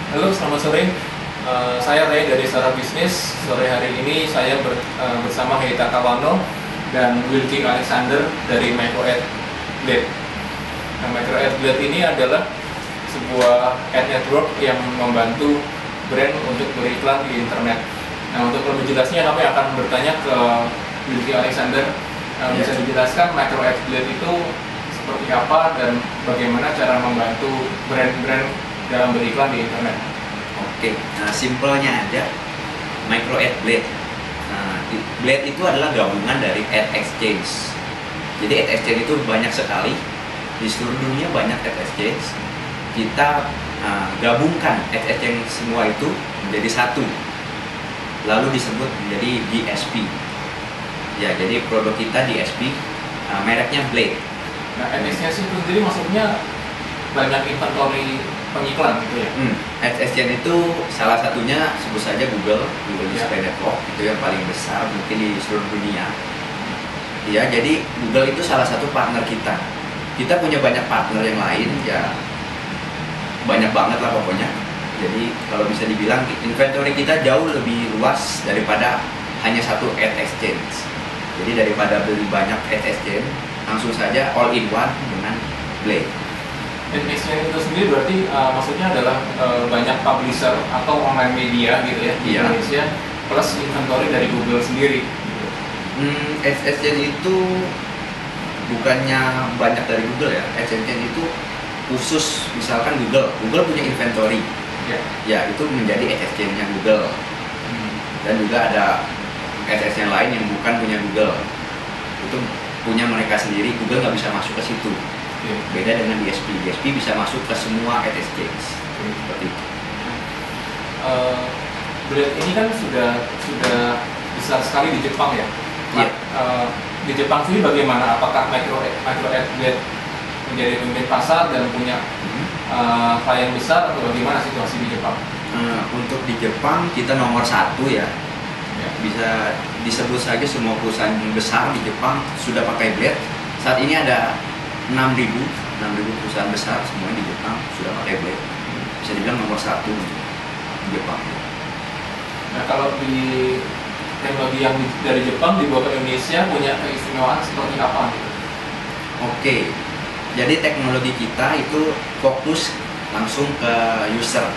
Halo, selamat sore. Saya Ray dari Sarah Bisnis. Sore hari ini saya bersama Heita Kawano dan Wilkie Alexander dari MicroAdLab. Nah, MicroAdLab ini adalah sebuah ad network yang membantu brand untuk beriklan di internet. Nah, untuk lebih jelasnya kami akan bertanya ke Wilkie Alexander. Bisa dijelaskan MicroAdLab itu seperti apa dan bagaimana cara membantu brand-brand dalam beriklan di internet? Oke, nah simpelnya aja, Micro Ad Blade. Nah, Blade itu adalah gabungan dari Ad Exchange. Jadi Ad Exchange itu banyak sekali, di seluruh dunia banyak Ad Exchange. Kita gabungkan Ad Exchange semua itu menjadi satu, lalu disebut menjadi DSP. Ya, jadi produk kita DSP, mereknya Blade. Nah, Ad Exchange itu sendiri maksudnya banyak inventory pengiklan gitu ya? Ad Exchange itu salah satunya sebut saja Google Display Network, itu yang paling besar mungkin di seluruh dunia. Ya, jadi Google itu salah satu partner kita. Kita punya banyak partner yang lain, ya banyak banget lah pokoknya. Jadi kalau bisa dibilang inventory kita jauh lebih luas daripada hanya satu Ad Exchange. Jadi daripada beli banyak Ad Exchange, langsung saja all in one dengan Blade. Ad Exchange itu sendiri berarti maksudnya adalah banyak publisher atau online media gitu ya di Indonesia plus inventory dari Google sendiri. Ad Exchange itu bukannya banyak dari Google ya. Ad Exchange itu khusus misalkan Google punya inventory. Ya, itu menjadi Ad Exchange-nya Google. Dan juga ada Ad Exchange lain yang bukan punya Google. Itu punya mereka sendiri, Google nggak bisa masuk ke situ. Beda dengan DSP. DSP bisa masuk ke semua Ad Exchange. Seperti itu. Blade ini kan sudah besar sekali di Jepang ya. Di Jepang sendiri bagaimana? Apakah MicroAdLab menjadi pemimpin pasar dan punya klien besar atau bagaimana situasi di Jepang? Untuk di Jepang kita nomor satu ya. Bisa disebut saja semua perusahaan besar di Jepang sudah pakai Blade. Saat ini ada 6.000 perusahaan besar semuanya di Jepang sudah pakai Blade. Bisa dibilang nomor satu di Jepang. Nah, kalau di teknologi yang dari Jepang dibawa ke Indonesia punya keistimewaan seperti apa? Oke, jadi teknologi kita itu fokus langsung ke user.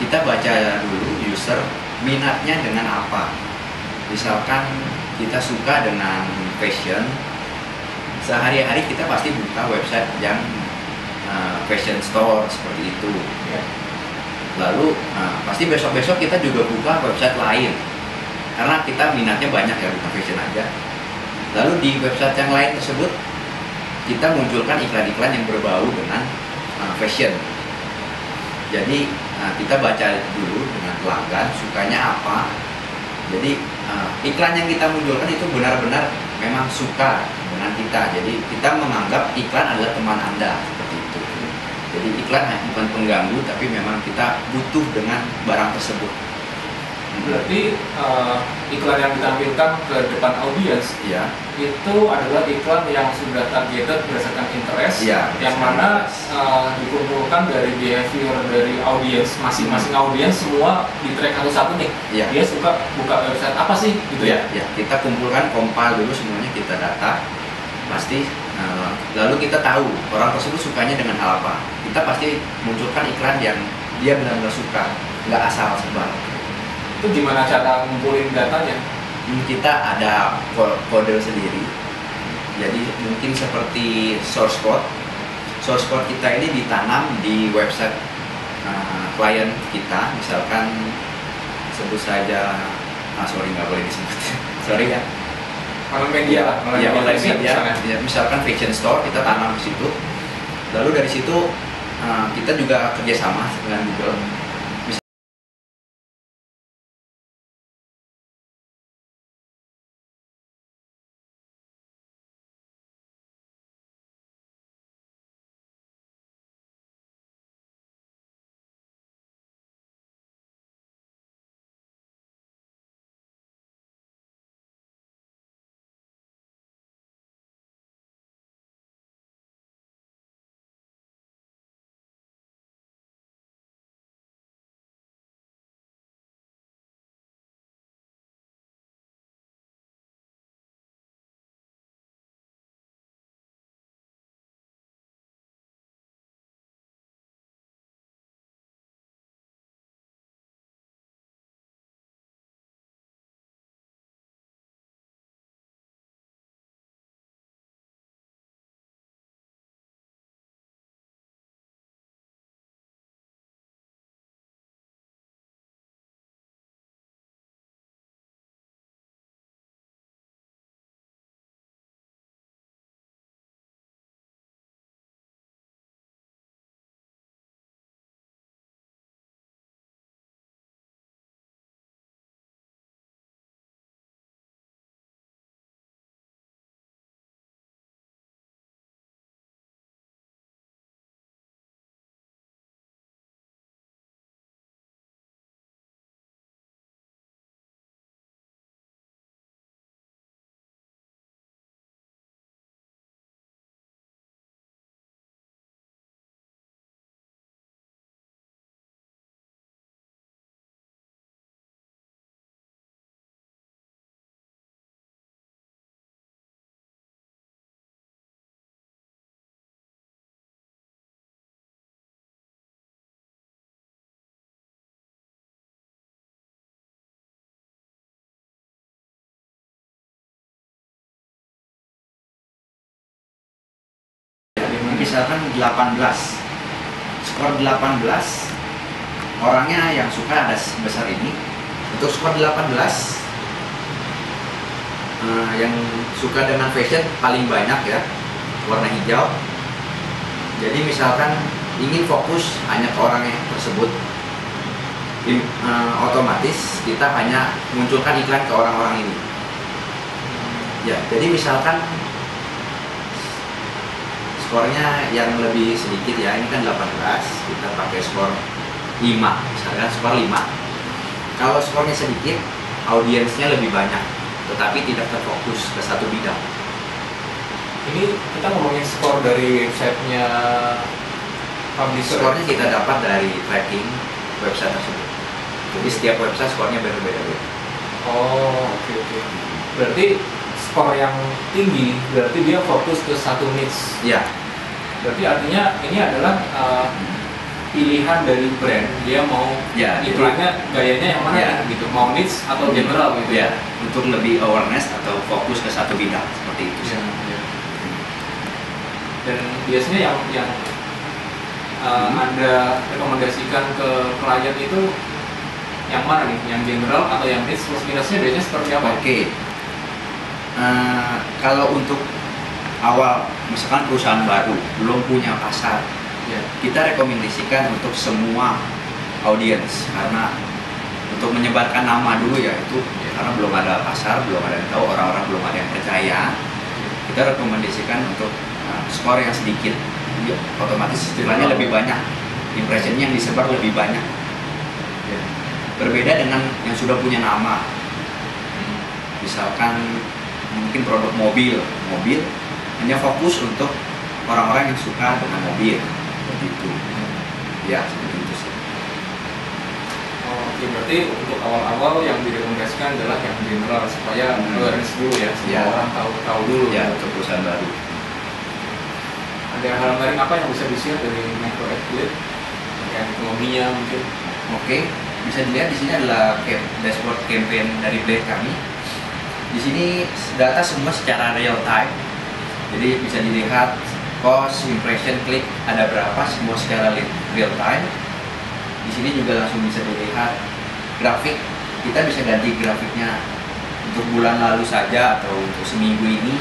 Kita baca dulu user minatnya dengan apa. Misalkan kita suka dengan fashion, sehari-hari kita pasti buka website yang fashion store seperti itu. Lalu pasti besok-besok kita juga buka website lain karena kita minatnya banyak ya, bukan fashion aja. Lalu di website yang lain tersebut kita munculkan iklan-iklan yang berbau dengan fashion. Jadi kita baca dulu dengan pelanggan sukanya apa. Jadi iklan yang kita munculkan itu benar-benar memang suka dengan kita. Jadi kita menganggap iklan adalah teman Anda seperti itu. Jadi iklan bukan pengganggu, tapi memang kita butuh dengan barang tersebut. Berarti iklan yang ditampilkan ke depan audiens itu adalah iklan yang sudah targeted berdasarkan interest, yang mana dikumpulkan dari behavior dari audiens, masing-masing audiens semua di track satu-satu nih. Dia suka buka website apa sih gitu ya? Kita kumpulkan, compile dulu semuanya, kita data pasti. Lalu kita tahu orang tersebut sukanya dengan hal apa. Kita pasti munculkan iklan yang dia benar-benar suka, nggak asal sebar. Itu gimana cara ngumpulin datanya? Kita ada kode sendiri. Jadi mungkin seperti source code. Source code kita ini ditanam di website klien kita. Misalkan sebut saja, sorry nggak boleh disebut. Sorry ya. Online media lah. Online media. Ya, misalkan fashion store kita tanam di situ. Lalu dari situ kita juga kerjasama dengan Google. misalkan 18. Skor 18 orangnya yang suka ada sebesar ini. Untuk skor 18 yang suka dengan fashion paling banyak ya, warna hijau. Jadi misalkan ingin fokus hanya ke orang yang tersebut, otomatis kita hanya munculkan iklan ke orang-orang ini. Ya, jadi misalkan skornya yang lebih sedikit ya, ini kan 18, kita pakai skor 5, misalkan skor 5. Kalau skornya sedikit, audiensnya lebih banyak, tetapi tidak terfokus ke satu bidang. Ini kita ngomongin skor dari websitenya publisher. Skornya kita dapat dari tracking website tersebut. Jadi setiap website skornya berbeda-beda. Oh, oke. Berarti skor yang tinggi berarti dia fokus ke satu niche. Ya. Berarti artinya ini adalah pilihan dari brand, dia mau iklannya gayanya yang mana gitu, mau niche atau general gitu ya, untuk lebih awareness atau fokus ke satu bidang seperti itu. Ya. Dan biasanya yang Anda rekomendasikan ke klien itu yang mana nih, yang general atau yang niche, plus minusnya biasanya seperti apa? Oke. Kalau untuk awal misalkan perusahaan baru belum punya pasar, kita rekomendasikan untuk semua audiens, karena untuk menyebarkan nama dulu ya itu karena belum ada pasar, belum ada yang tahu, orang-orang belum ada yang percaya. Kita rekomendasikan untuk skor yang sedikit, otomatis istilahnya lebih banyak, impressionnya yang disebar lebih banyak. Berbeda dengan yang sudah punya nama, misalkan mungkin produk mobil hanya fokus untuk orang-orang yang suka dengan mobil. Begitu ya, seperti itu sih. Oke, berarti untuk awal-awal yang direkomendasikan adalah yang general supaya awareness dulu ya, semua orang tahu dulu ya untuk perusahaan baru. Ada hal menarik apa yang bisa di-share dari MicroAd Blade terkait teknologinya mungkin? Oke, bisa dilihat di sini adalah dashboard campaign dari Blade kami. Di sini data semua secara real time, jadi bisa dilihat cost, impression, klik ada berapa, semua secara real time. Di sini juga langsung bisa dilihat grafik. Kita bisa ganti grafiknya untuk bulan lalu saja atau untuk seminggu ini.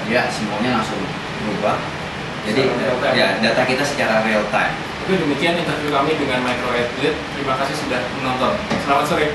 Ya, semuanya langsung berubah. Jadi ya data kita secara real time. Oke, demikian interview kami dengan MicroAd Blade. Terima kasih sudah menonton. Selamat sore.